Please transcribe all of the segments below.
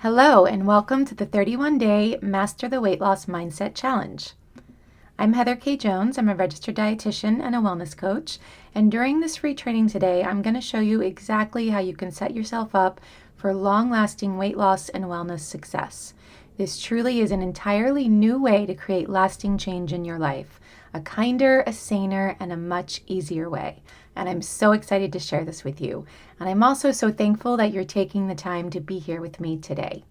Hello, and welcome to the 31-Day Master the Weight Loss Mindset Challenge. I'm Heather K. Jones. I'm a registered dietitian and a wellness coach. And during this free training today, I'm going to show you exactly how you can set yourself up for long-lasting weight loss and wellness success. This truly is an entirely new way to create lasting change in your life, a kinder, a saner, and a much easier way. And I'm so excited to share this with you. And I'm also so thankful that you're taking the time to be here with me today.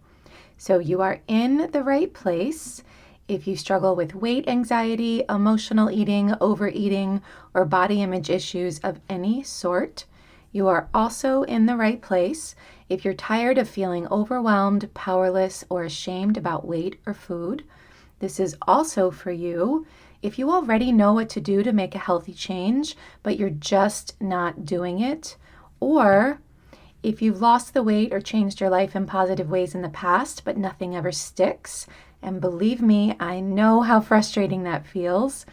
So you are in the right place. If you struggle with weight anxiety, emotional eating, overeating, or body image issues of any sort, you are also in the right place. If you're tired of feeling overwhelmed, powerless, or ashamed about weight or food, this is also for you. If you already know what to do to make a healthy change, but you're just not doing it, or if you've lost the weight or changed your life in positive ways in the past, but nothing ever sticks, and believe me, I know how frustrating that feels.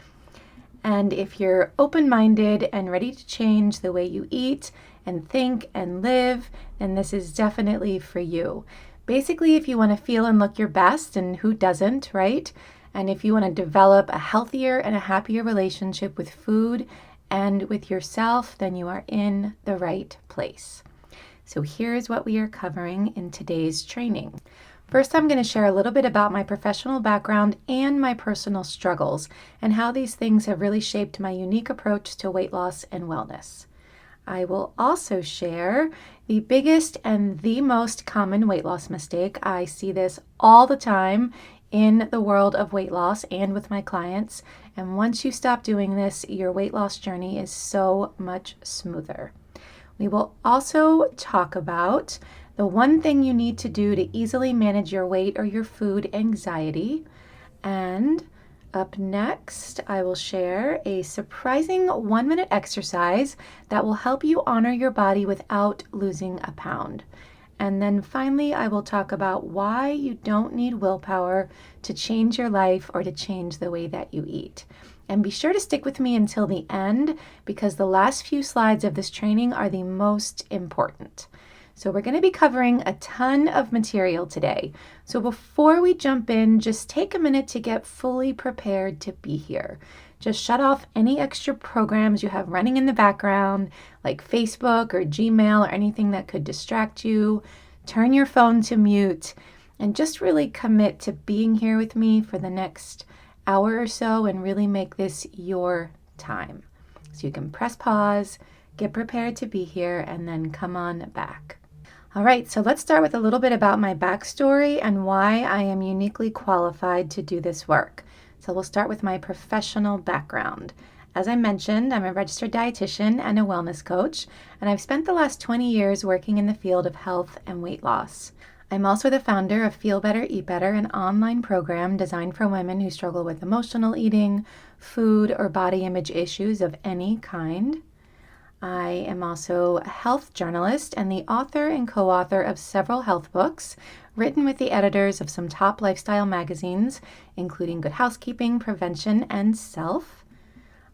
And if you're open-minded and ready to change the way you eat and think and live, then this is definitely for you. Basically, if you want to feel and look your best, and who doesn't, right? And if you want to develop a healthier and a happier relationship with food and with yourself, then you are in the right place. So here's what we are covering in today's training. First, I'm going to share a little bit about my professional background and my personal struggles and how these things have really shaped my unique approach to weight loss and wellness. I will also share the biggest and the most common weight loss mistake. I see this all the time in the world of weight loss and with my clients. And once you stop doing this, your weight loss journey is so much smoother. We will also talk about the one thing you need to do to easily manage your weight or your food anxiety. And up next, I will share a surprising 1-minute exercise that will help you honor your body without losing a pound. And then finally, I will talk about why you don't need willpower to change your life or to change the way that you eat. And be sure to stick with me until the end because the last few slides of this training are the most important. So we're going to be covering a ton of material today. So before we jump in, just take a minute to get fully prepared to be here. Just shut off any extra programs you have running in the background, like Facebook or Gmail or anything that could distract you. Turn your phone to mute and just really commit to being here with me for the next hour or so and really make this your time. So you can press pause, get prepared to be here, and then come on back. All right, so let's start with a little bit about my backstory and why I am uniquely qualified to do this work. So we'll start with my professional background. As I mentioned, I'm a registered dietitian and a wellness coach, and I've spent the last 20 years working in the field of health and weight loss. I'm also the founder of Feel Better, Eat Better, an online program designed for women who struggle with emotional eating, food, or body image issues of any kind. I am also a health journalist and the author and co-author of several health books, written with the editors of some top lifestyle magazines, including Good Housekeeping, Prevention, and Self.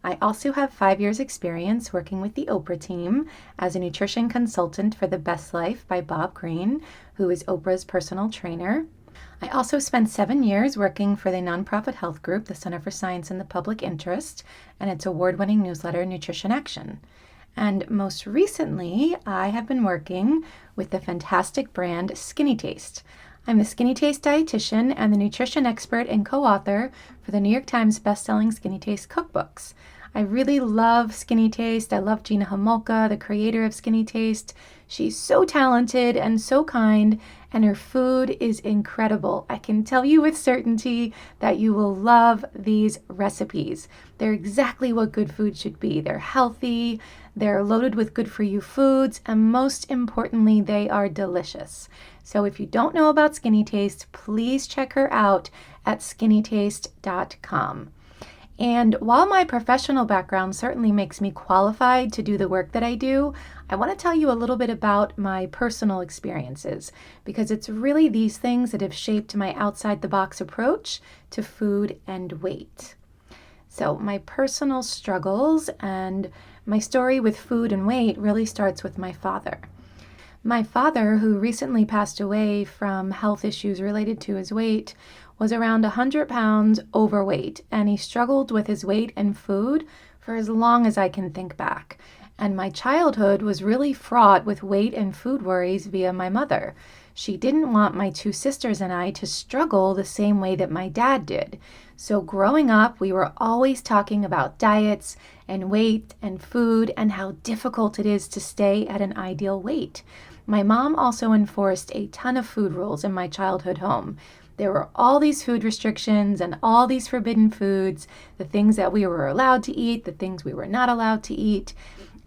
I also have 5 years experience working with the Oprah team as a nutrition consultant for The Best Life by Bob Greene, who is Oprah's personal trainer. I also spent 7 years working for the nonprofit health group, the Center for Science in the Public Interest, and its award-winning newsletter, Nutrition Action. And most recently, I have been working with the fantastic brand Skinny Taste. I'm the Skinny Taste dietitian and the nutrition expert and co-author for the New York Times bestselling Skinny Taste cookbooks. I really love Skinny Taste. I love Gina Homolka, the creator of Skinny Taste. She's so talented and so kind, and her food is incredible. I can tell you with certainty that you will love these recipes. They're exactly what good food should be. They're healthy, they're loaded with good-for-you foods, and most importantly, they are delicious. So if you don't know about Skinny Taste, please check her out at skinnytaste.com. And while my professional background certainly makes me qualified to do the work that I do, I want to tell you a little bit about my personal experiences because it's really these things that have shaped my outside-the-box approach to food and weight. So my personal struggles and my story with food and weight really starts with my father. My father, who recently passed away from health issues related to his weight, was around 100 pounds overweight, and he struggled with his weight and food for as long as I can think back. And my childhood was really fraught with weight and food worries via my mother. She didn't want my two sisters and I to struggle the same way that my dad did. So growing up, we were always talking about diets and weight and food and how difficult it is to stay at an ideal weight. My mom also enforced a ton of food rules in my childhood home. There were all these food restrictions and all these forbidden foods, the things that we were allowed to eat, the things we were not allowed to eat.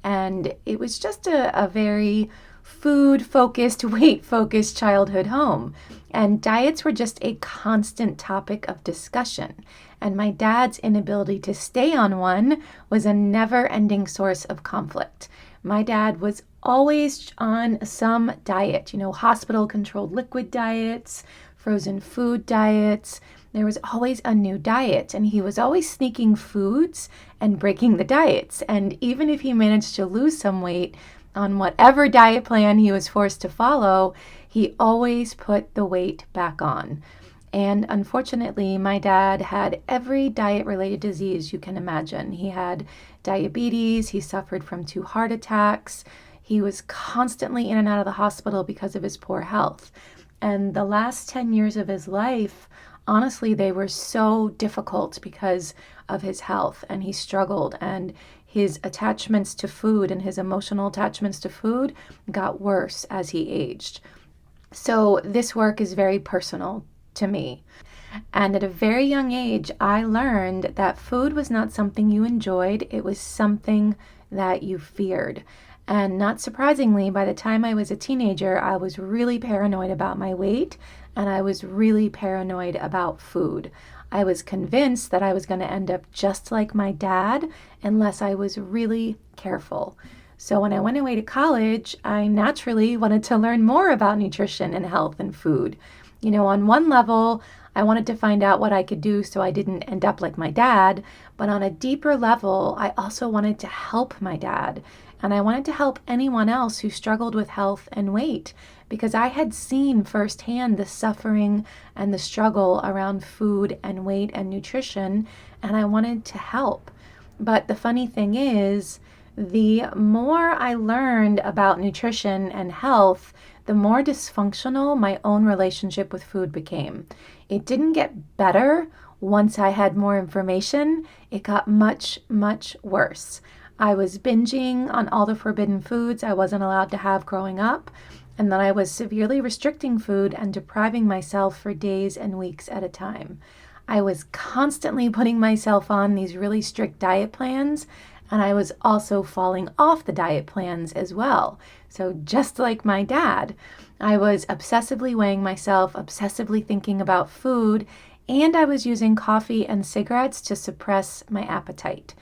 And it was just a very food-focused, weight-focused childhood home. And diets were just a constant topic of discussion. And my dad's inability to stay on one was a never-ending source of conflict. My dad was always on some diet, hospital-controlled liquid diets, frozen food diets. There was always a new diet, and he was always sneaking foods and breaking the diets. And even if he managed to lose some weight on whatever diet plan he was forced to follow, he always put the weight back on. And unfortunately, my dad had every diet-related disease you can imagine. He had diabetes, he suffered from 2 heart attacks, he was constantly in and out of the hospital because of his poor health. And the last 10 years of his life, honestly, they were so difficult because of his health, and he struggled, and his attachments to food and his emotional attachments to food got worse as he aged. So this work is very personal to me. And at a very young age, I learned that food was not something you enjoyed, it was something that you feared. And not surprisingly, by the time I was a teenager, I was really paranoid about my weight, and I was really paranoid about food. I was convinced that I was going to end up just like my dad unless I was really careful. So when I went away to college, I naturally wanted to learn more about nutrition and health and food. On one level, I wanted to find out what I could do so I didn't end up like my dad, but on a deeper level, I also wanted to help my dad. And I wanted to help anyone else who struggled with health and weight, because I had seen firsthand the suffering and the struggle around food and weight and nutrition, and I wanted to help. But the funny thing is, the more I learned about nutrition and health, the more dysfunctional my own relationship with food became. It didn't get better once I had more information. It got much, much worse. I was binging on all the forbidden foods I wasn't allowed to have growing up, and then I was severely restricting food and depriving myself for days and weeks at a time. I was constantly putting myself on these really strict diet plans, and I was also falling off the diet plans as well. So just like my dad, I was obsessively weighing myself, obsessively thinking about food, and I was using coffee and cigarettes to suppress my appetite.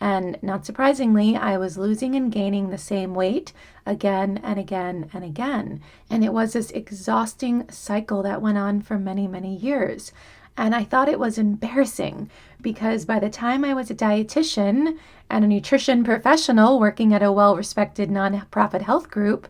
And not surprisingly, I was losing and gaining the same weight again and again and again. And it was this exhausting cycle that went on for many, many years. And I thought it was embarrassing because by the time I was a dietitian and a nutrition professional working at a well-respected nonprofit health group,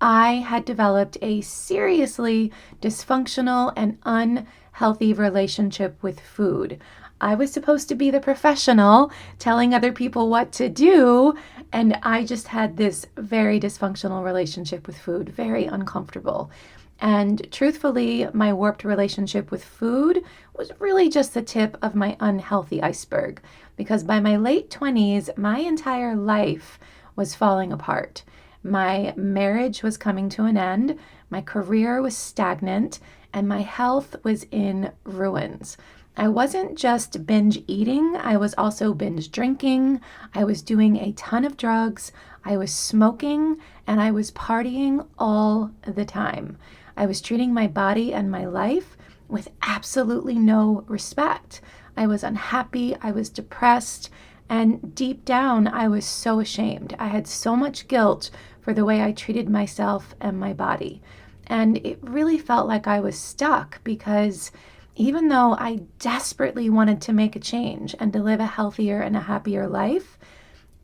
I had developed a seriously dysfunctional and unhealthy relationship with food. I was supposed to be the professional telling other people what to do, and I just had this very dysfunctional relationship with food, very uncomfortable. And truthfully, my warped relationship with food was really just the tip of my unhealthy iceberg, because by my late 20s, my entire life was falling apart. My marriage was coming to an end, my career was stagnant, and my health was in ruins. I wasn't just binge eating, I was also binge drinking, I was doing a ton of drugs, I was smoking, and I was partying all the time. I was treating my body and my life with absolutely no respect. I was unhappy, I was depressed, and deep down, I was so ashamed. I had so much guilt for the way I treated myself and my body. And it really felt like I was stuck because even though I desperately wanted to make a change and to live a healthier and a happier life,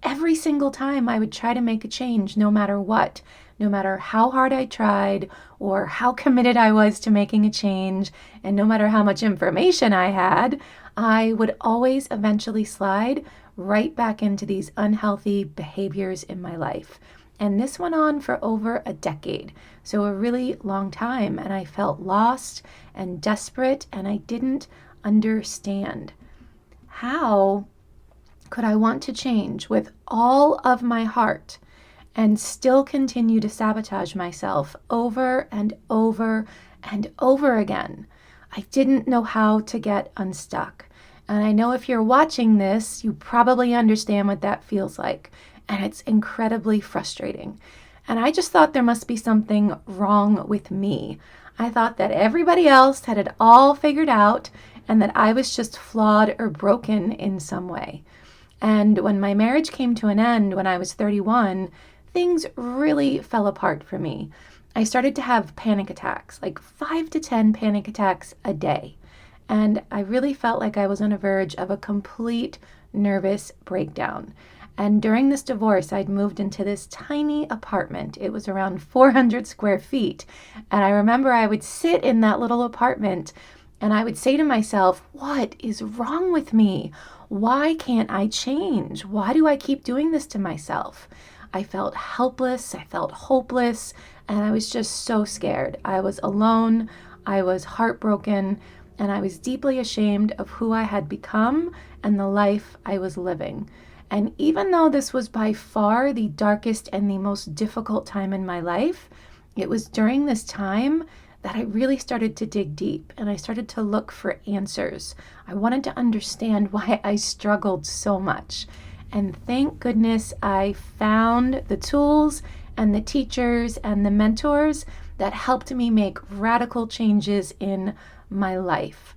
every single time I would try to make a change, no matter what, no matter how hard I tried or how committed I was to making a change, and no matter how much information I had, I would always eventually slide right back into these unhealthy behaviors in my life. And this went on for over a decade, so a really long time, and I felt lost and desperate, and I didn't understand. How could I want to change with all of my heart and still continue to sabotage myself over and over and over again? I didn't know how to get unstuck. And I know if you're watching this, you probably understand what that feels like. And it's incredibly frustrating. And I just thought there must be something wrong with me. I thought that everybody else had it all figured out and that I was just flawed or broken in some way. And when my marriage came to an end when I was 31, things really fell apart for me. I started to have panic attacks, like 5 to 10 panic attacks a day. And I really felt like I was on the verge of a complete nervous breakdown. And during this divorce, I'd moved into this tiny apartment. It was around 400 square feet. And I remember I would sit in that little apartment and I would say to myself, what is wrong with me? Why can't I change? Why do I keep doing this to myself? I felt helpless. I felt hopeless. And I was just so scared. I was alone. I was heartbroken. And I was deeply ashamed of who I had become and the life I was living. And even though this was by far the darkest and the most difficult time in my life, it was during this time that I really started to dig deep and I started to look for answers. I wanted to understand why I struggled so much. And thank goodness I found the tools and the teachers and the mentors that helped me make radical changes in my life.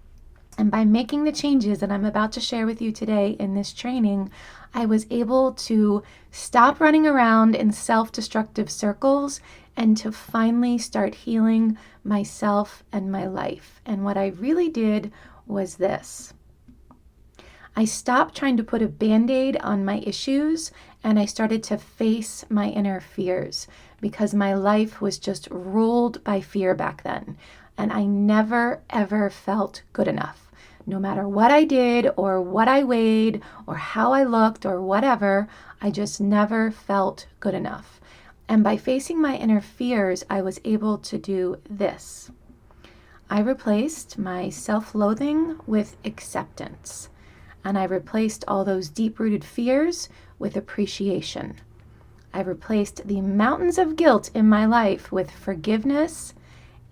And by making the changes that I'm about to share with you today in this training, I was able to stop running around in self-destructive circles and to finally start healing myself and my life. And what I really did was this. I stopped trying to put a Band-Aid on my issues and I started to face my inner fears because my life was just ruled by fear back then. And I never, ever felt good enough. No matter what I did or what I weighed or how I looked or whatever, I just never felt good enough. And by facing my inner fears, I was able to do this. I replaced my self-loathing with acceptance. And I replaced all those deep-rooted fears with appreciation. I replaced the mountains of guilt in my life with forgiveness.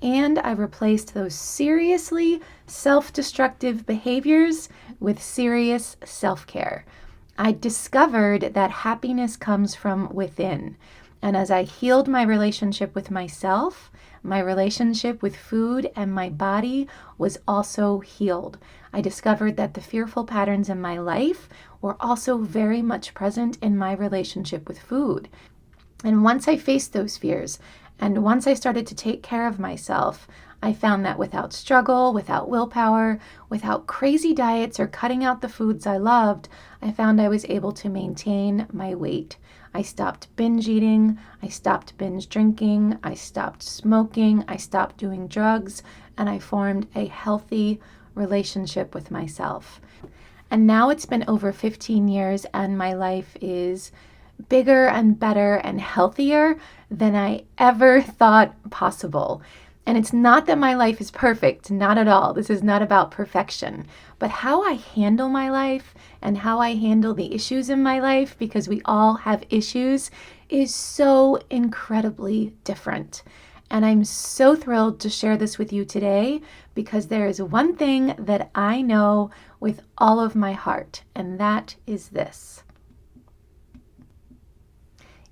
And I replaced those seriously self-destructive behaviors with serious self-care. I discovered that happiness comes from within. And as I healed my relationship with myself, my relationship with food and my body was also healed. I discovered that the fearful patterns in my life were also very much present in my relationship with food. And once I faced those fears, and once I started to take care of myself, I found that without struggle, without willpower, without crazy diets or cutting out the foods I loved, I found I was able to maintain my weight. I stopped binge eating, I stopped binge drinking, I stopped smoking, I stopped doing drugs, and I formed a healthy relationship with myself. And now it's been over 15 years and my life is bigger and better and healthier than I ever thought possible. And it's not that my life is perfect, not at all. This is not about perfection, but how I handle my life and how I handle the issues in my life, because we all have issues, is so incredibly different. And I'm so thrilled to share this with you today because there is one thing that I know with all of my heart, and that is this.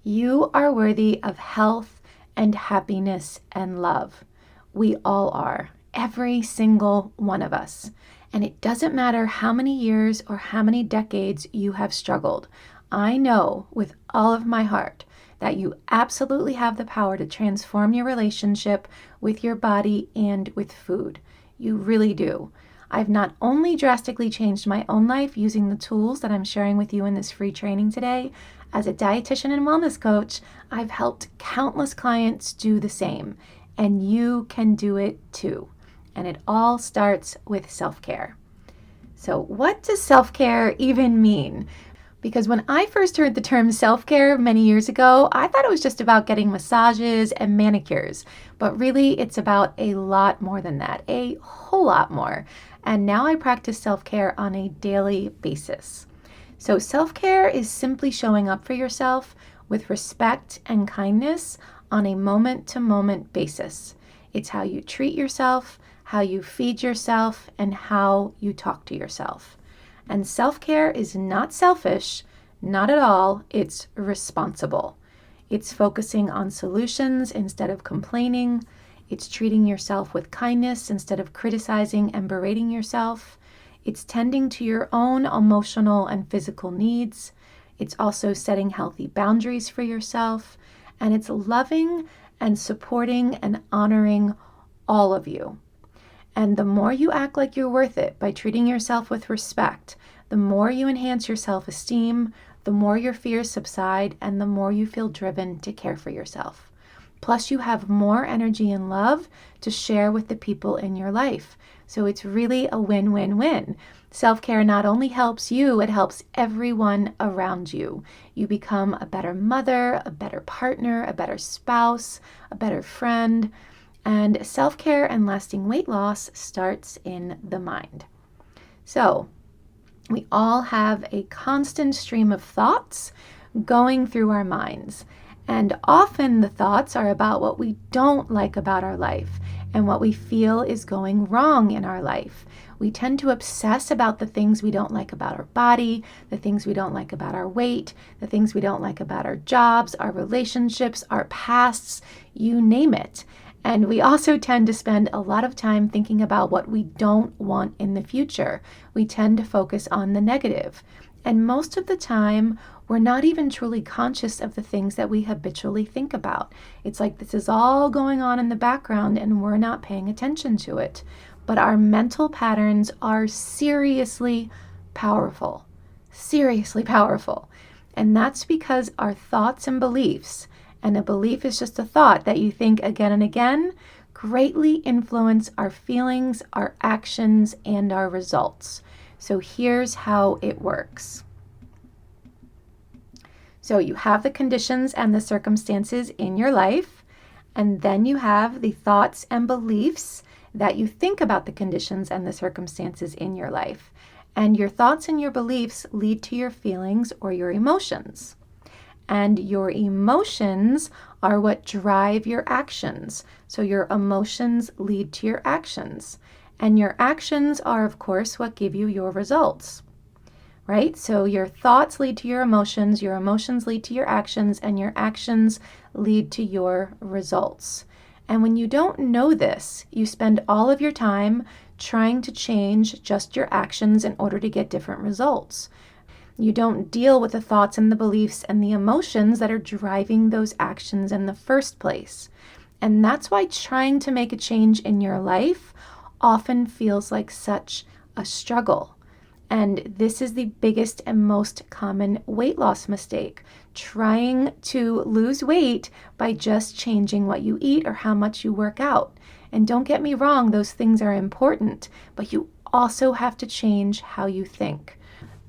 You are worthy of health and happiness and love. We all are, every single one of us. And it doesn't matter how many years or how many decades you have struggled. I know with all of my heart that you absolutely have the power to transform your relationship with your body and with food. You really do. I've not only drastically changed my own life using the tools that I'm sharing with you in this free training today, as a dietitian and wellness coach, I've helped countless clients do the same, and you can do it too. And it all starts with self-care. So what does self-care even mean? Because when I first heard the term self-care many years ago, I thought it was just about getting massages and manicures. But really, it's about a lot more than that, a whole lot more. And now I practice self-care on a daily basis. So self-care is simply showing up for yourself with respect and kindness on a moment-to-moment basis. It's how you treat yourself, how you feed yourself, and how you talk to yourself. And self-care is not selfish, not at all. It's responsible. It's focusing on solutions instead of complaining. It's treating yourself with kindness instead of criticizing and berating yourself. It's tending to your own emotional and physical needs. It's also setting healthy boundaries for yourself. And it's loving and supporting and honoring all of you. And the more you act like you're worth it by treating yourself with respect, the more you enhance your self-esteem, the more your fears subside, and the more you feel driven to care for yourself. Plus, you have more energy and love to share with the people in your life. So it's really a win-win-win. Self-care not only helps you, it helps everyone around you. You become a better mother, a better partner, a better spouse, a better friend. And self-care and lasting weight loss starts in the mind. So we all have a constant stream of thoughts going through our minds. And often the thoughts are about what we don't like about our life and what we feel is going wrong in our life. We tend to obsess about the things we don't like about our body, the things we don't like about our weight, the things we don't like about our jobs, our relationships, our pasts, you name it. And we also tend to spend a lot of time thinking about what we don't want in the future. We tend to focus on the negative. And most of the time, we're not even truly conscious of the things that we habitually think about. It's like this is all going on in the background and we're not paying attention to it. But our mental patterns are seriously powerful. Seriously powerful. And that's because our thoughts and beliefs, and a belief is just a thought that you think again and again, greatly influence our feelings, our actions, and our results. So here's how it works. So you have the conditions and the circumstances in your life, and then you have the thoughts and beliefs that you think about the conditions and the circumstances in your life. And your thoughts and your beliefs lead to your feelings or your emotions. And your emotions are what drive your actions. So your emotions lead to your actions. And your actions are, of course, what give you your results, right? So your thoughts lead to your emotions lead to your actions, and your actions lead to your results. And when you don't know this, you spend all of your time trying to change just your actions in order to get different results. You don't deal with the thoughts and the beliefs and the emotions that are driving those actions in the first place. And that's why trying to make a change in your life often feels like such a struggle. And this is the biggest and most common weight loss mistake, trying to lose weight by just changing what you eat or how much you work out. And don't get me wrong, those things are important, but you also have to change how you think.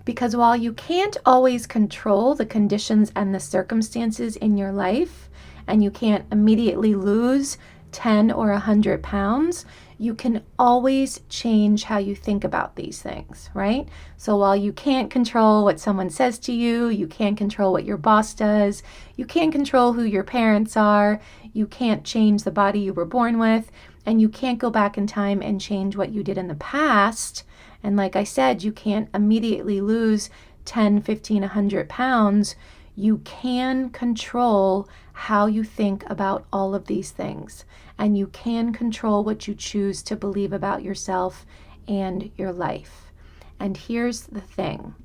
Because while you can't always control the conditions and the circumstances in your life, and you can't immediately lose 10 or 100 pounds, you can always change how you think about these things, right? So while you can't control what someone says to you, you can't control what your boss does, you can't control who your parents are, you can't change the body you were born with, and you can't go back in time and change what you did in the past. And like I said, you can't immediately lose 10, 15, 100 pounds. You can control how you think about all of these things. And you can control what you choose to believe about yourself and your life. And here's the thing.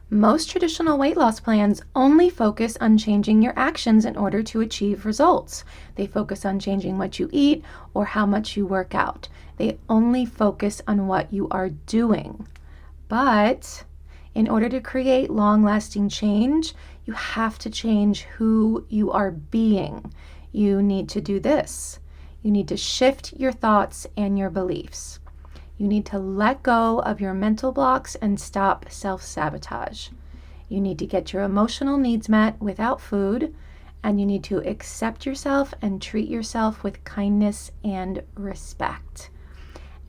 Most traditional weight loss plans only focus on changing your actions in order to achieve results. They focus on changing what you eat or how much you work out. They only focus on what you are doing. But in order to create long-lasting change, you have to change who you are being. You need to do this. You need to shift your thoughts and your beliefs. You need to let go of your mental blocks and stop self-sabotage. You need to get your emotional needs met without food, and you need to accept yourself and treat yourself with kindness and respect.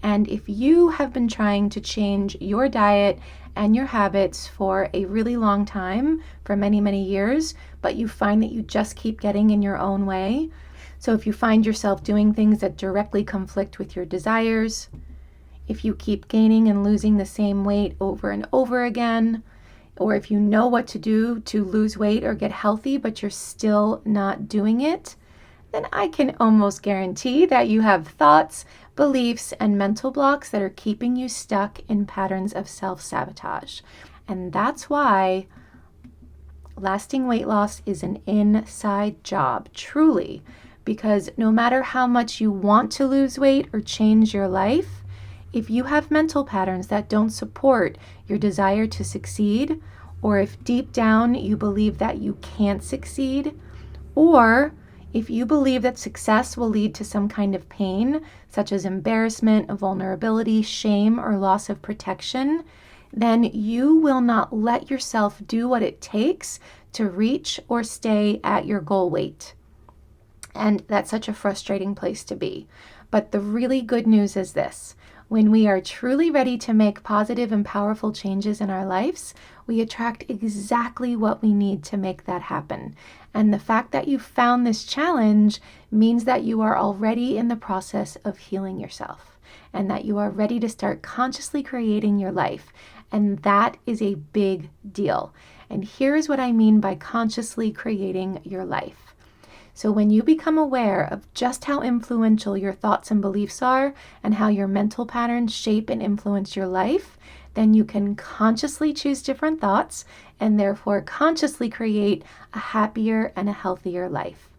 And if you have been trying to change your diet and your habits for a really long time, for many, many years, but you find that you just keep getting in your own way, so if you find yourself doing things that directly conflict with your desires, if you keep gaining and losing the same weight over and over again, or if you know what to do to lose weight or get healthy, but you're still not doing it, then I can almost guarantee that you have thoughts, beliefs, and mental blocks that are keeping you stuck in patterns of self-sabotage. And that's why lasting weight loss is an inside job, truly, because no matter how much you want to lose weight or change your life, if you have mental patterns that don't support your desire to succeed, or if deep down you believe that you can't succeed, or if you believe that success will lead to some kind of pain, such as embarrassment, vulnerability, shame, or loss of protection, then you will not let yourself do what it takes to reach or stay at your goal weight. And that's such a frustrating place to be. But the really good news is this. When we are truly ready to make positive and powerful changes in our lives, we attract exactly what we need to make that happen. And the fact that you found this challenge means that you are already in the process of healing yourself and that you are ready to start consciously creating your life. And that is a big deal. And here's what I mean by consciously creating your life. So when you become aware of just how influential your thoughts and beliefs are and how your mental patterns shape and influence your life, then you can consciously choose different thoughts and therefore consciously create a happier and a healthier life.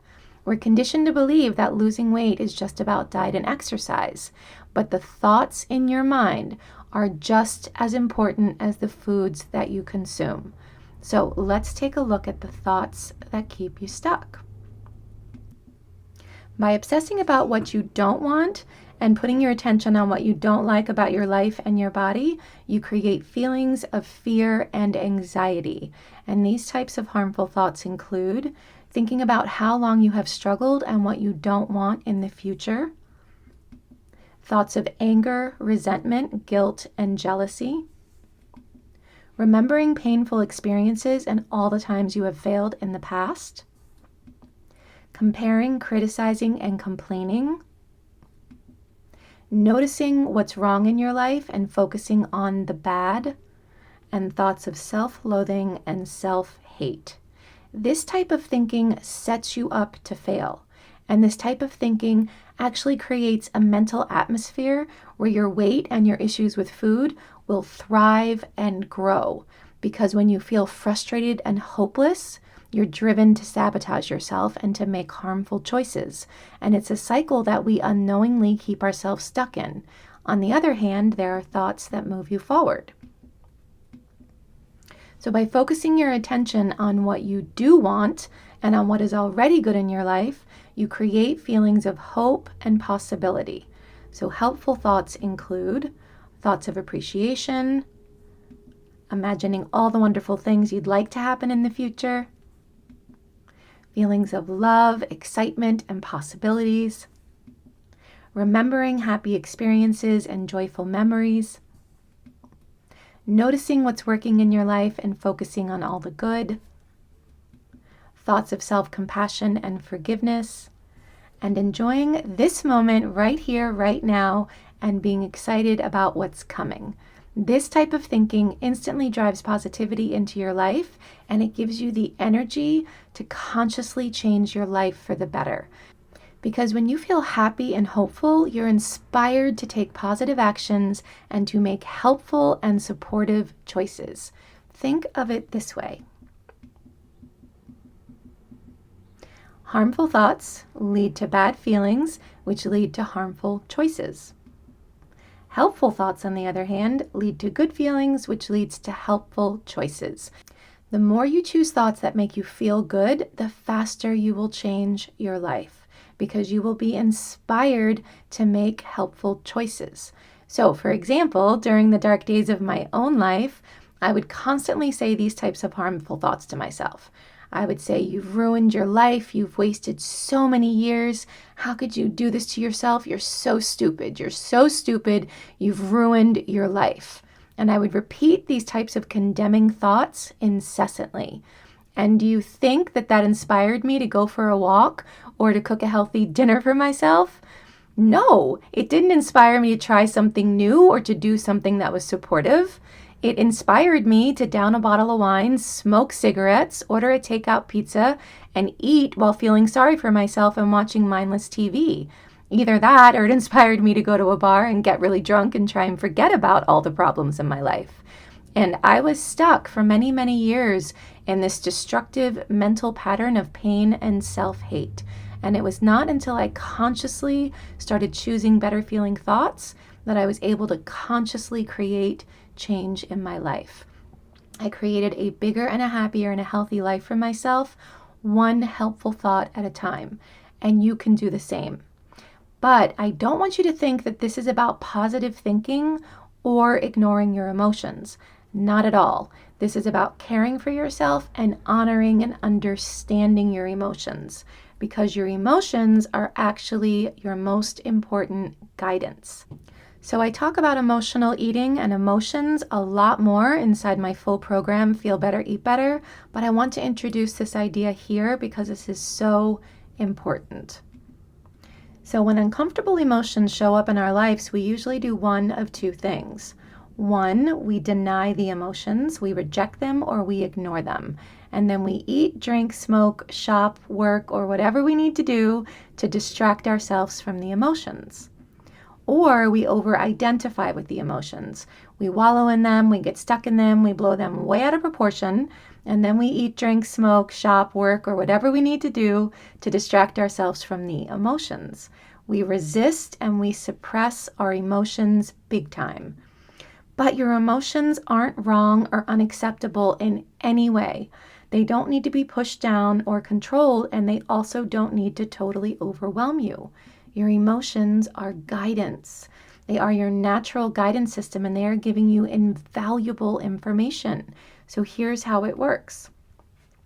We're conditioned to believe that losing weight is just about diet and exercise, but the thoughts in your mind are just as important as the foods that you consume. So let's take a look at the thoughts that keep you stuck. By obsessing about what you don't want and putting your attention on what you don't like about your life and your body, you create feelings of fear and anxiety. And these types of harmful thoughts include thinking about how long you have struggled and what you don't want in the future, thoughts of anger, resentment, guilt, and jealousy, remembering painful experiences and all the times you have failed in the past, comparing, criticizing, and complaining, noticing what's wrong in your life and focusing on the bad, and thoughts of self-loathing and self-hate. This type of thinking sets you up to fail, and this type of thinking actually creates a mental atmosphere where your weight and your issues with food will thrive and grow, because when you feel frustrated and hopeless, you're driven to sabotage yourself and to make harmful choices. And it's a cycle that we unknowingly keep ourselves stuck in. On the other hand, there are thoughts that move you forward. So by focusing your attention on what you do want and on what is already good in your life, you create feelings of hope and possibility. So helpful thoughts include thoughts of appreciation, imagining all the wonderful things you'd like to happen in the future, feelings of love, excitement, and possibilities, remembering happy experiences and joyful memories, noticing what's working in your life and focusing on all the good, thoughts of self-compassion and forgiveness, and enjoying this moment right here, right now, and being excited about what's coming. This type of thinking instantly drives positivity into your life, and it gives you the energy to consciously change your life for the better. Because when you feel happy and hopeful, you're inspired to take positive actions and to make helpful and supportive choices. think of it this way. Harmful thoughts lead to bad feelings, which lead to harmful choices. Helpful thoughts, on the other hand, lead to good feelings, which leads to helpful choices. The more you choose thoughts that make you feel good, the faster you will change your life, because you will be inspired to make helpful choices. So, for example, during the dark days of my own life, I would constantly say these types of harmful thoughts to myself. I would say, "You've ruined your life. You've wasted so many years. How could you do this to yourself? You're so stupid. You're so stupid. You've ruined your life." And I would repeat these types of condemning thoughts incessantly. And do you think that that inspired me to go for a walk or to cook a healthy dinner for myself? No, it didn't inspire me to try something new or to do something that was supportive. It inspired me to down a bottle of wine, smoke cigarettes, order a takeout pizza, and eat while feeling sorry for myself and watching mindless TV. Either that, or it inspired me to go to a bar and get really drunk and try and forget about all the problems in my life. And I was stuck for many, many years in this destructive mental pattern of pain and self-hate. And it was not until I consciously started choosing better feeling thoughts that I was able to consciously create change in my life. I created a bigger and a happier and a healthy life for myself, one helpful thought at a time. And you can do the same. But I don't want you to think that this is about positive thinking or ignoring your emotions. Not at all. This is about caring for yourself and honoring and understanding your emotions, because your emotions are actually your most important guidance. So I talk about emotional eating and emotions a lot more inside my full program, Feel Better, Eat Better, but I want to introduce this idea here because this is so important. So when uncomfortable emotions show up in our lives, we usually do one of two things. One, we deny the emotions, we reject them, or we ignore them. And then we eat, drink, smoke, shop, work, or whatever we need to do to distract ourselves from the emotions. Or we over-identify with the emotions. We wallow in them, we get stuck in them, we blow them way out of proportion, and then we eat, drink, smoke, shop, work, or whatever we need to do to distract ourselves from the emotions. We resist and we suppress our emotions big time. But your emotions aren't wrong or unacceptable in any way. They don't need to be pushed down or controlled, and they also don't need to totally overwhelm you. Your emotions are guidance. They are your natural guidance system, and they are giving you invaluable information. So here's how it works.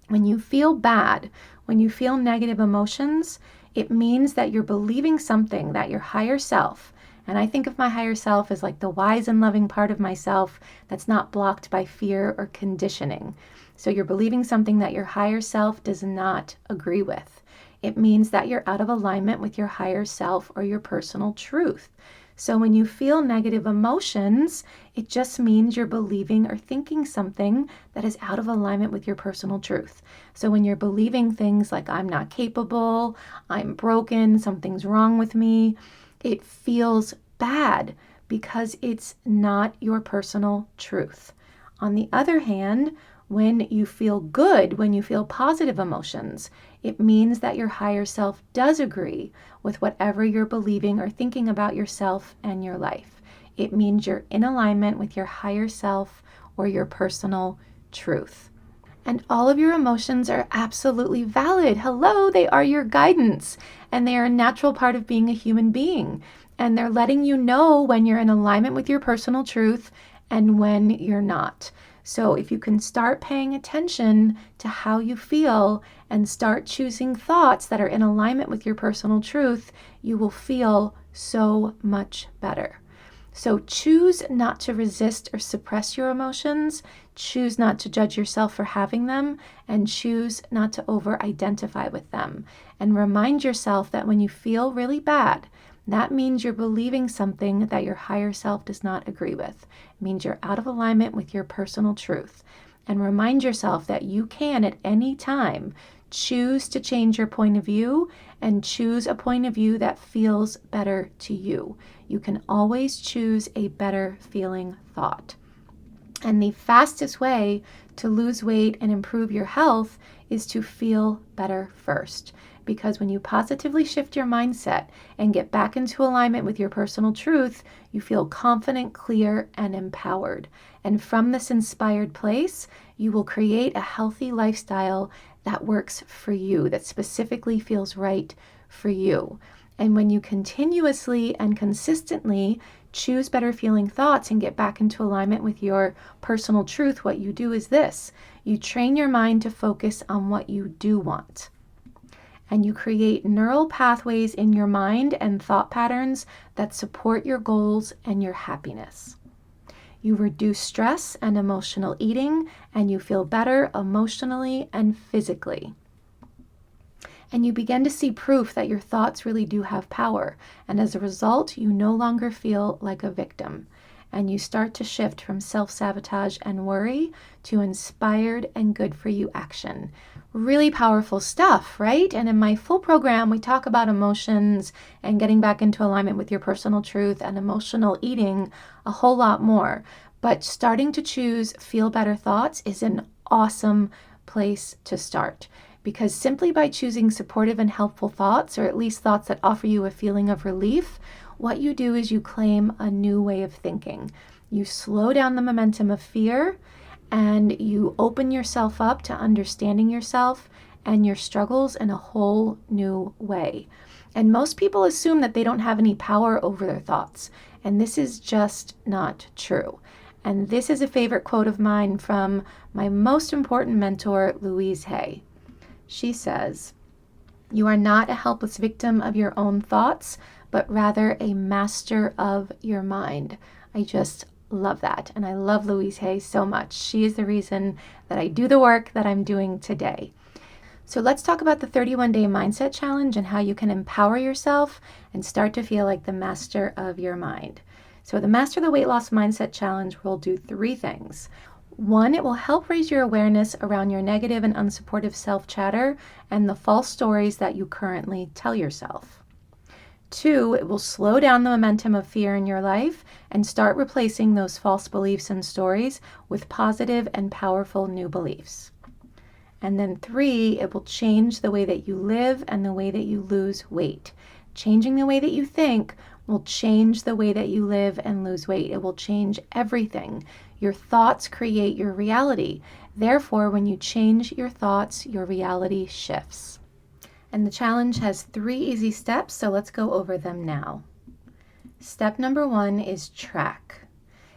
When you feel bad, when you feel negative emotions, it means that you're believing something that your higher self, and I think of my higher self as like the wise and loving part of myself that's not blocked by fear or conditioning. So you're believing something that your higher self does not agree with. It means that you're out of alignment with your higher self or your personal truth. So when you feel negative emotions, it just means you're believing or thinking something that is out of alignment with your personal truth. So when you're believing things like I'm not capable, I'm broken, something's wrong with me, it feels bad because it's not your personal truth. On the other hand, when you feel good, when you feel positive emotions, it means that your higher self does agree with whatever you're believing or thinking about yourself and your life. It means you're in alignment with your higher self or your personal truth. And all of your emotions are absolutely valid. Hello, they are your guidance, and they are a natural part of being a human being. And they're letting you know when you're in alignment with your personal truth and when you're not. So if you can start paying attention to how you feel and start choosing thoughts that are in alignment with your personal truth, you will feel so much better. So choose not to resist or suppress your emotions, choose not to judge yourself for having them, and choose not to over-identify with them. And remind yourself that when you feel really bad, that means you're believing something that your higher self does not agree with. It means you're out of alignment with your personal truth. And remind yourself that you can at any time choose to change your point of view and choose a point of view that feels better to you. You can always choose a better feeling thought. And the fastest way to lose weight and improve your health is to feel better first. Because when you positively shift your mindset and get back into alignment with your personal truth, you feel confident, clear, and empowered. And from this inspired place, you will create a healthy lifestyle that works for you, that specifically feels right for you. And when you continuously and consistently choose better feeling thoughts and get back into alignment with your personal truth, what you do is this: you train your mind to focus on what you do want. And you create neural pathways in your mind and thought patterns that support your goals and your happiness. You reduce stress and emotional eating, and you feel better emotionally and physically. And you begin to see proof that your thoughts really do have power. And as a result, you no longer feel like a victim. And you start to shift from self-sabotage and worry to inspired and good for you action. Really powerful stuff, right? And in my full program, we talk about emotions and getting back into alignment with your personal truth and emotional eating a whole lot more. But starting to choose feel better thoughts is an awesome place to start. Because simply by choosing supportive and helpful thoughts, or at least thoughts that offer you a feeling of relief, what you do is you claim a new way of thinking. You slow down the momentum of fear, and you open yourself up to understanding yourself and your struggles in a whole new way. And most people assume that they don't have any power over their thoughts, and this is just not true. And this is a favorite quote of mine from my most important mentor, Louise Hay. She says, "You are not a helpless victim of your own thoughts, but rather a master of your mind." I just love that. And I love Louise Hay so much. She is the reason that I do the work that I'm doing today. So let's talk about the 31-day mindset challenge and how you can empower yourself and start to feel like the master of your mind. So the Master the Weight Loss Mindset Challenge will do 3 things. 1, it will help raise your awareness around your negative and unsupportive self-chatter and the false stories that you currently tell yourself. 2, it will slow down the momentum of fear in your life and start replacing those false beliefs and stories with positive and powerful new beliefs. And then 3, it will change the way that you live and the way that you lose weight. Changing the way that you think will change the way that you live and lose weight. It will change everything. Your thoughts create your reality. Therefore, when you change your thoughts, your reality shifts. And the challenge has 3 easy steps, so let's go over them now. Step number 1 is track.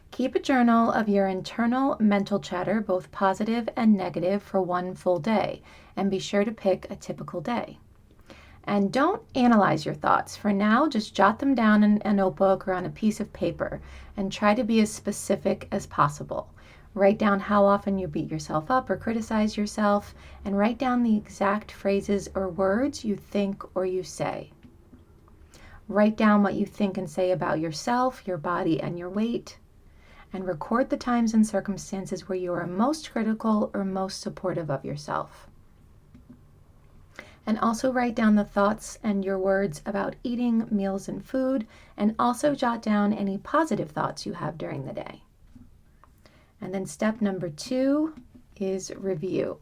Keep a journal of your internal mental chatter, both positive and negative, for 1 full day, and be sure to pick a typical day. And don't analyze your thoughts. For now, just jot them down in a notebook or on a piece of paper and try to be as specific as possible. Write down how often you beat yourself up or criticize yourself, and write down the exact phrases or words you think or you say. Write down what you think and say about yourself, your body, and your weight, and record the times and circumstances where you are most critical or most supportive of yourself. And also write down the thoughts and your words about eating, meals, and food, and also jot down any positive thoughts you have during the day. And then step number 2 is review.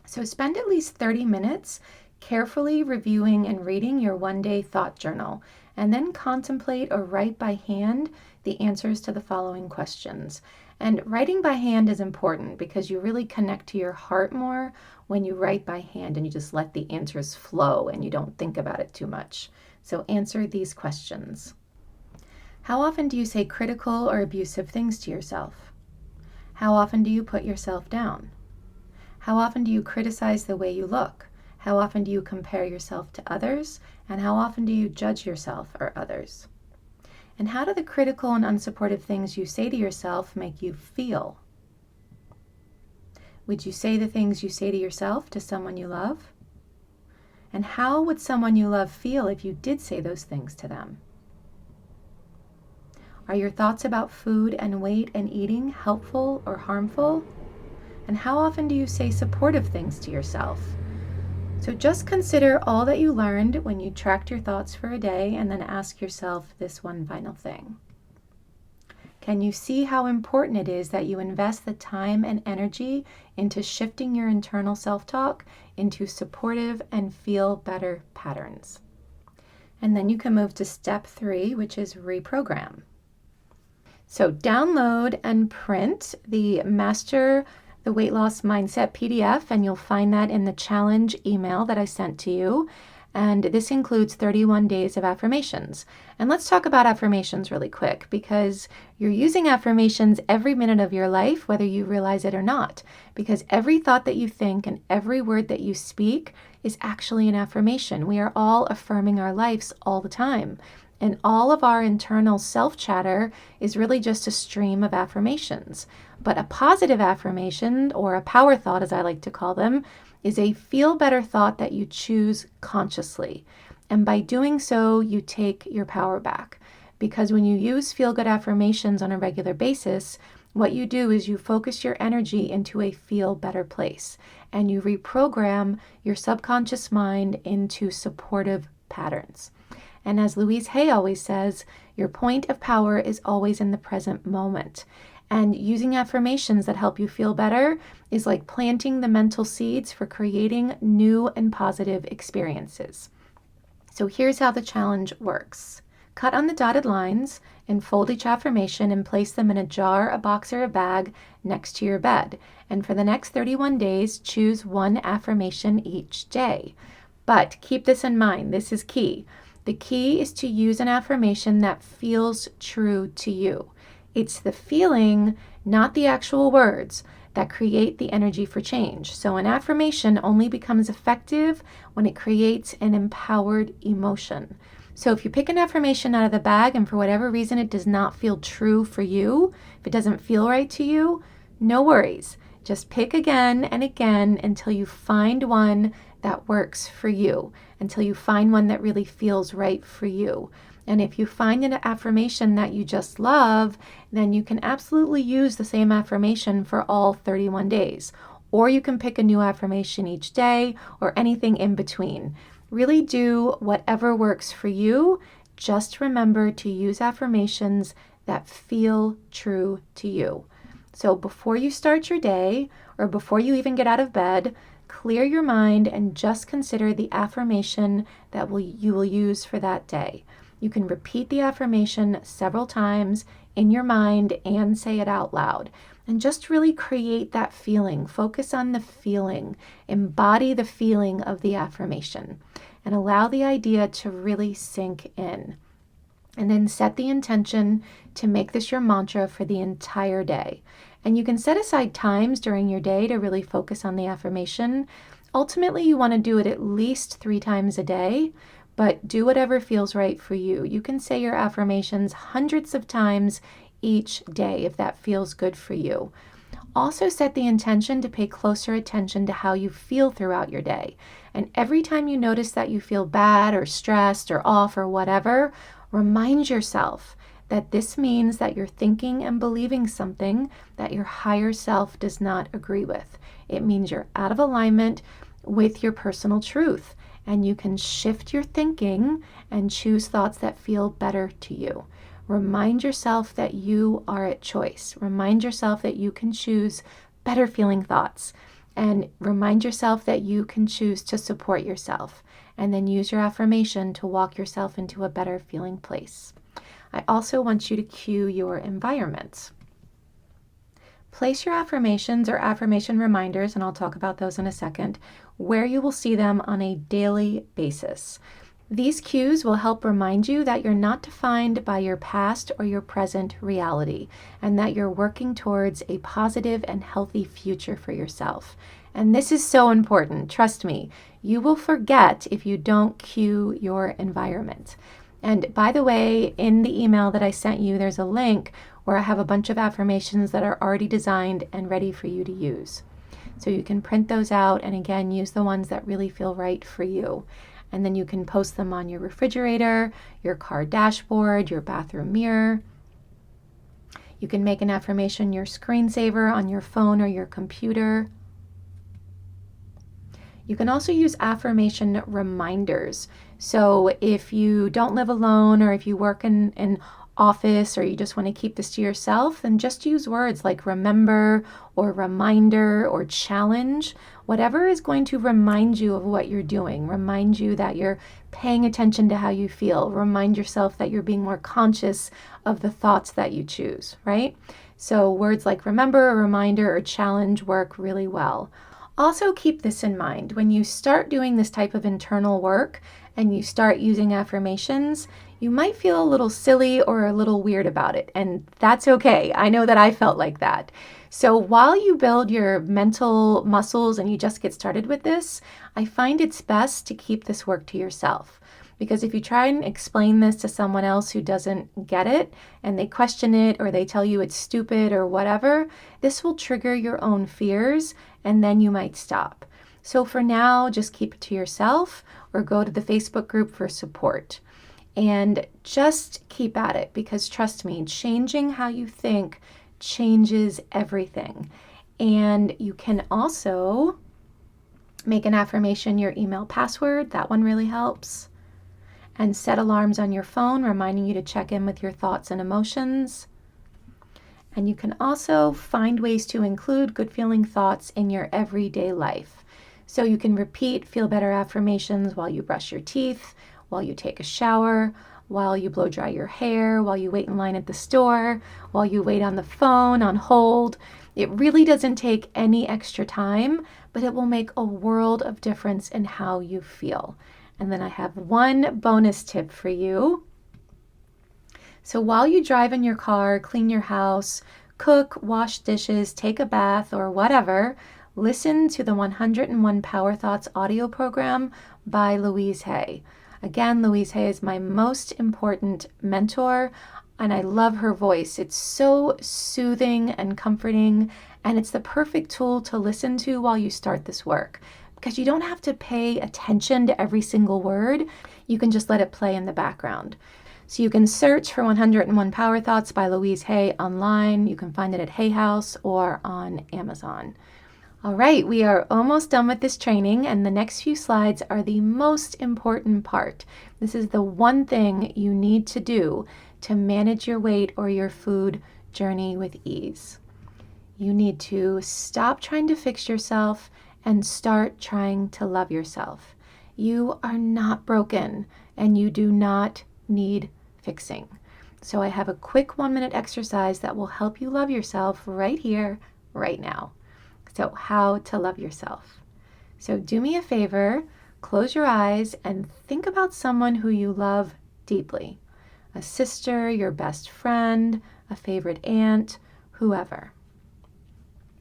So spend at least 30 minutes carefully reviewing and reading your 1-day thought journal, and then contemplate or write by hand the answers to the following questions. And writing by hand is important because you really connect to your heart more when you write by hand and you just let the answers flow and you don't think about it too much. So answer these questions. How often do you say critical or abusive things to yourself? How often do you put yourself down? How often do you criticize the way you look? How often do you compare yourself to others? And how often do you judge yourself or others? And how do the critical and unsupportive things you say to yourself make you feel? Would you say the things you say to yourself to someone you love? And how would someone you love feel if you did say those things to them? Are your thoughts about food and weight and eating helpful or harmful? And how often do you say supportive things to yourself? So just consider all that you learned when you tracked your thoughts for a day, and then ask yourself this one final thing. Can you see how important it is that you invest the time and energy into shifting your internal self-talk into supportive and feel better patterns? And then you can move to step 3, which is reprogram. So download and print the Master the Weight Loss Mindset PDF, and you'll find that in the challenge email that I sent to you. And this includes 31 days of affirmations. And let's talk about affirmations really quick, because you're using affirmations every minute of your life, whether you realize it or not, because every thought that you think and every word that you speak is actually an affirmation. We are all affirming our lives all the time. And all of our internal self-chatter is really just a stream of affirmations. But a positive affirmation, or a power thought as I like to call them, is a feel better thought that you choose consciously. And by doing so, you take your power back. Because when you use feel good affirmations on a regular basis, what you do is you focus your energy into a feel better place. And you reprogram your subconscious mind into supportive patterns. And as Louise Hay always says, your point of power is always in the present moment. And using affirmations that help you feel better is like planting the mental seeds for creating new and positive experiences. So here's how the challenge works. Cut on the dotted lines and fold each affirmation and place them in a jar, a box, or a bag next to your bed. And for the next 31 days, choose one affirmation each day. But keep this in mind, this is key. The key is to use an affirmation that feels true to you. It's the feeling, not the actual words, that create the energy for change. So an affirmation only becomes effective when it creates an empowered emotion. So if you pick an affirmation out of the bag and for whatever reason it does not feel true for you, if it doesn't feel right to you, no worries. Just pick again and again until you find one that works for you, until you find one that really feels right for you. And if you find an affirmation that you just love, then you can absolutely use the same affirmation for all 31 days. Or you can pick a new affirmation each day or anything in between. Really do whatever works for you. Just remember to use affirmations that feel true to you. So before you start your day or before you even get out of bed, clear your mind and just consider the affirmation that you will use for that day. You can repeat the affirmation several times in your mind and say it out loud. And just really create that feeling. Focus on the feeling. Embody the feeling of the affirmation. And allow the idea to really sink in. And then set the intention to make this your mantra for the entire day. And you can set aside times during your day to really focus on the affirmation. Ultimately, you want to do it at least 3 times a day, but do whatever feels right for you. You can say your affirmations hundreds of times each day if that feels good for you. Also set the intention to pay closer attention to how you feel throughout your day. And every time you notice that you feel bad or stressed or off or whatever, remind yourself that this means that you're thinking and believing something that your higher self does not agree with. It means you're out of alignment with your personal truth, and you can shift your thinking and choose thoughts that feel better to you. Remind yourself that you are at choice. Remind yourself that you can choose better feeling thoughts, and remind yourself that you can choose to support yourself, and then use your affirmation to walk yourself into a better feeling place. I also want you to cue your environment. Place your affirmations or affirmation reminders, and I'll talk about those in a second, where you will see them on a daily basis. These cues will help remind you that you're not defined by your past or your present reality, and that you're working towards a positive and healthy future for yourself. And this is so important. Trust me, you will forget if you don't cue your environment. And by the way, in the email that I sent you, there's a link where I have a bunch of affirmations that are already designed and ready for you to use. So you can print those out and again, use the ones that really feel right for you. And then you can post them on your refrigerator, your car dashboard, your bathroom mirror. You can make an affirmation your screensaver on your phone or your computer. You can also use affirmation reminders. So if you don't live alone or if you work in an office or you just want to keep this to yourself, then just use words like remember or reminder or challenge, whatever is going to remind you of what you're doing, remind you that you're paying attention to how you feel, remind yourself that you're being more conscious of the thoughts that you choose, right? So words like remember or reminder or challenge work really well. Also keep this in mind. When you start doing this type of internal work and you start using affirmations, you might feel a little silly or a little weird about it, and that's okay. I know that I felt like that. So while you build your mental muscles and you just get started with this, I find it's best to keep this work to yourself. Because if you try and explain this to someone else who doesn't get it and they question it or they tell you it's stupid or whatever, this will trigger your own fears and then you might stop. So for now, just keep it to yourself or go to the Facebook group for support. And just keep at it because trust me, changing how you think changes everything. And you can also make an affirmation your email password. That one really helps. And set alarms on your phone reminding you to check in with your thoughts and emotions. And you can also find ways to include good feeling thoughts in your everyday life. So you can repeat feel better affirmations while you brush your teeth, while you take a shower, while you blow dry your hair, while you wait in line at the store, while you wait on the phone on hold. It really doesn't take any extra time, but it will make a world of difference in how you feel. And then I have one bonus tip for you. So while you drive in your car, clean your house, cook, wash dishes, take a bath, or whatever, listen to the 101 Power Thoughts audio program by Louise Hay. Again, Louise Hay is my most important mentor, and I love her voice. It's so soothing and comforting, and it's the perfect tool to listen to while you start this work, because you don't have to pay attention to every single word. You can just let it play in the background. So you can search for 101 Power Thoughts by Louise Hay online. You can find it at Hay House or on Amazon. All right, we are almost done with this training, and the next few slides are the most important part. This is the one thing you need to do to manage your weight or your food journey with ease. You need to stop trying to fix yourself and start trying to love yourself. You are not broken, and you do not need fixing. So I have a quick 1-minute exercise that will help you love yourself right here, right now. So how to love yourself. So do me a favor, close your eyes and think about someone who you love deeply. A sister, your best friend, a favorite aunt, whoever.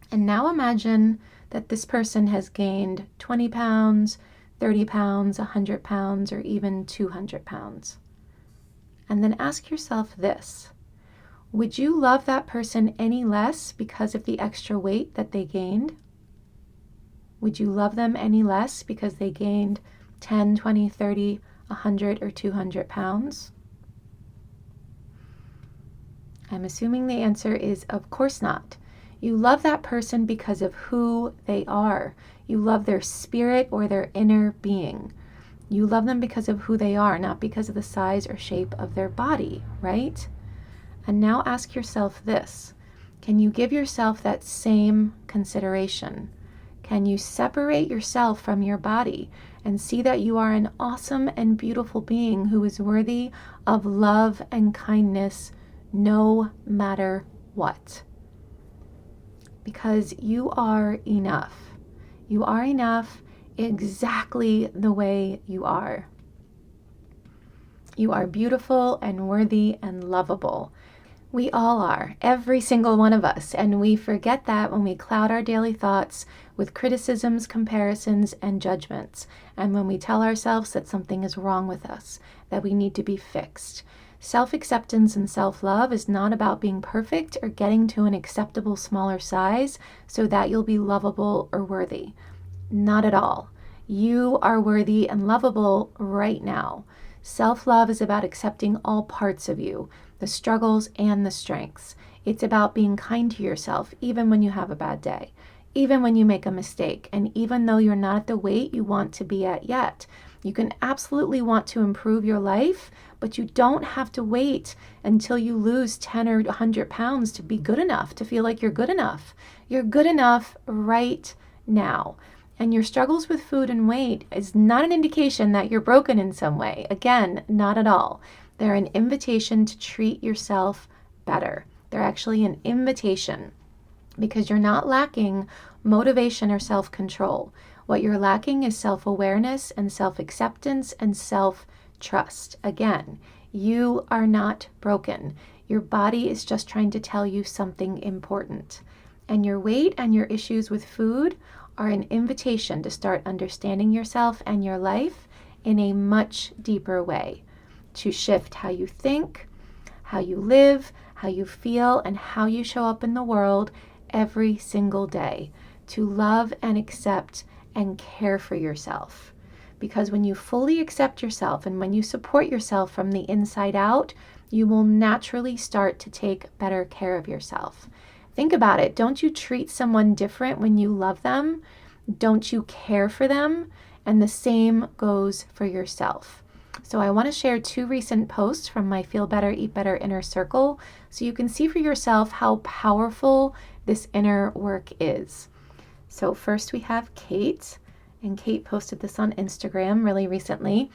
And now imagine that this person has gained 20 pounds, 30 pounds, 100 pounds, or even 200 pounds. And then ask yourself this. Would you love that person any less because of the extra weight that they gained? Would you love them any less because they gained 10, 20, 30, 100, or 200 pounds? I'm assuming the answer is of course not. You love that person because of who they are. You love their spirit or their inner being. You love them because of who they are, not because of the size or shape of their body, right? And now ask yourself this. Can you give yourself that same consideration? Can you separate yourself from your body and see that you are an awesome and beautiful being who is worthy of love and kindness no matter what? Because you are enough. You are enough exactly the way you are. You are beautiful and worthy and lovable. We all are, every single one of us, and we forget that when we cloud our daily thoughts with criticisms, comparisons, and judgments, and when we tell ourselves that something is wrong with us, that we need to be fixed. Self-acceptance and self-love is not about being perfect or getting to an acceptable smaller size so that you'll be lovable or worthy. Not at all. You are worthy and lovable right now. Self-love is about accepting all parts of you, the struggles and the strengths. It's about being kind to yourself even when you have a bad day, even when you make a mistake, and even though you're not at the weight you want to be at yet. You can absolutely want to improve your life, but you don't have to wait until you lose 10 or 100 pounds to be good enough, to feel like you're good enough. You're good enough right now. And your struggles with food and weight is not an indication that you're broken in some way. Again, not at all. They're an invitation to treat yourself better. They're actually an invitation because you're not lacking motivation or self-control. What you're lacking is self-awareness and self-acceptance and self-trust. Again, you are not broken. Your body is just trying to tell you something important. And your weight and your issues with food are an invitation to start understanding yourself and your life in a much deeper way, to shift how you think, how you live, how you feel, and how you show up in the world every single day, to love and accept and care for yourself. Because when you fully accept yourself and when you support yourself from the inside out, you will naturally start to take better care of yourself. Think about it. Don't you treat someone different when you love them? Don't you care for them? And the same goes for yourself. So I want to share 2 recent posts from my Feel Better, Eat Better inner circle so you can see for yourself how powerful this inner work is. So first we have Kate, and Kate posted this on Instagram really recently.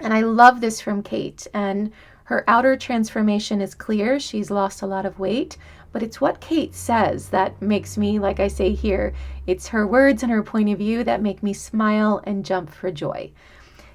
And I love this from Kate, and her outer transformation is clear. She's lost a lot of weight, but it's what Kate says that makes me, like I say here, it's her words and her point of view that make me smile and jump for joy.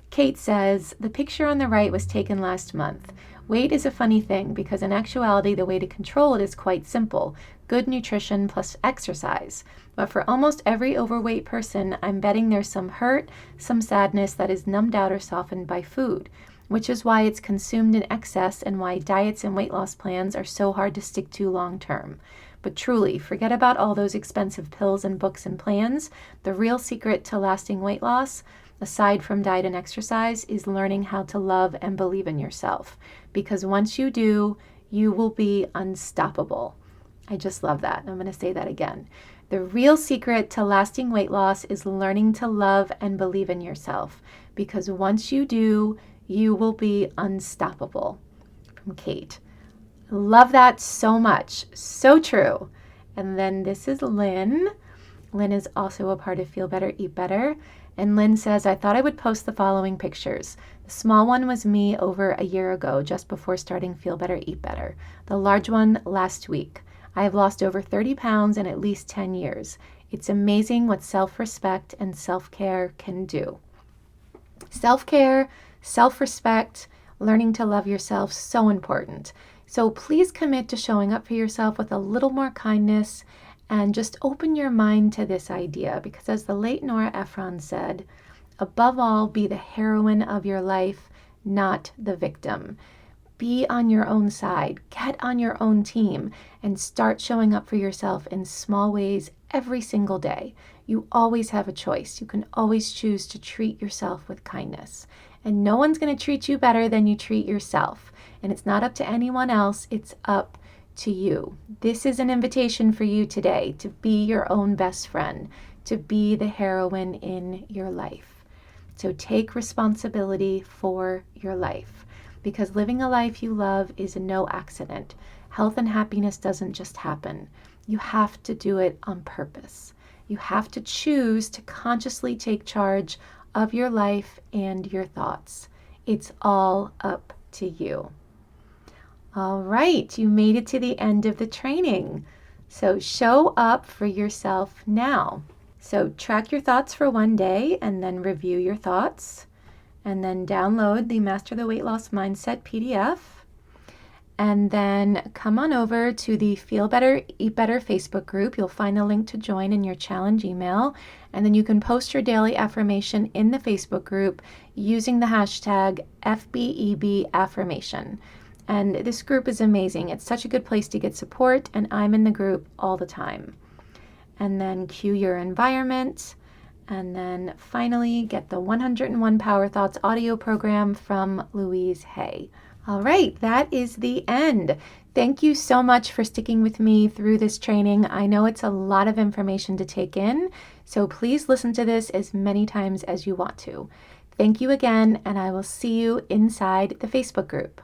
Kate says, "The picture on the right was taken last month. Weight is a funny thing because in actuality, the way to control it is quite simple. Good nutrition plus exercise. But for almost every overweight person, I'm betting there's some hurt, some sadness that is numbed out or softened by food, which is why it's consumed in excess and why diets and weight loss plans are so hard to stick to long term. But truly, forget about all those expensive pills and books and plans. The real secret to lasting weight loss, aside from diet and exercise, is learning how to love and believe in yourself. Because once you do, you will be unstoppable." I just love that. I'm going to say that again. The real secret to lasting weight loss is learning to love and believe in yourself. Because once you do, you will be unstoppable. From Kate. Love that so much. So true. And then this is Lynn. Lynn is also a part of Feel Better, Eat Better. And Lynn says, "I thought I would post the following pictures. The small one was me over a year ago, just before starting Feel Better, Eat Better. The large one last week. I have lost over 30 pounds in at least 10 years. It's amazing what self-respect and self-care can do." Self-care, self-respect, learning to love yourself, so important. So please commit to showing up for yourself with a little more kindness and just open your mind to this idea, because as the late Nora Ephron said, above all, be the heroine of your life, not the victim. Be on your own side, get on your own team, and start showing up for yourself in small ways every single day. You always have a choice. You can always choose to treat yourself with kindness. And no one's going to treat you better than you treat yourself. And it's not up to anyone else, it's up to you. This is an invitation for you today to be your own best friend, to be the heroine in your life. So take responsibility for your life, because living a life you love is no accident. Health and happiness doesn't just happen. You have to do it on purpose. You have to choose to consciously take charge of your life and your thoughts. It's all up to you. All right, you made it to the end of the training. So show up for yourself now. So track your thoughts for one day and then review your thoughts. And then download the Master the Weight Loss Mindset PDF. And then come on over to the Feel Better, Eat Better Facebook group. You'll find a link to join in your challenge email. And then you can post your daily affirmation in the Facebook group using the hashtag FBEB affirmation. And this group is amazing. It's such a good place to get support, and I'm in the group all the time. And then cue your environment. And then finally, get the 101 Power Thoughts audio program from Louise Hay. All right, that is the end. Thank you so much for sticking with me through this training. I know it's a lot of information to take in, so please listen to this as many times as you want to. Thank you again, and I will see you inside the Facebook group.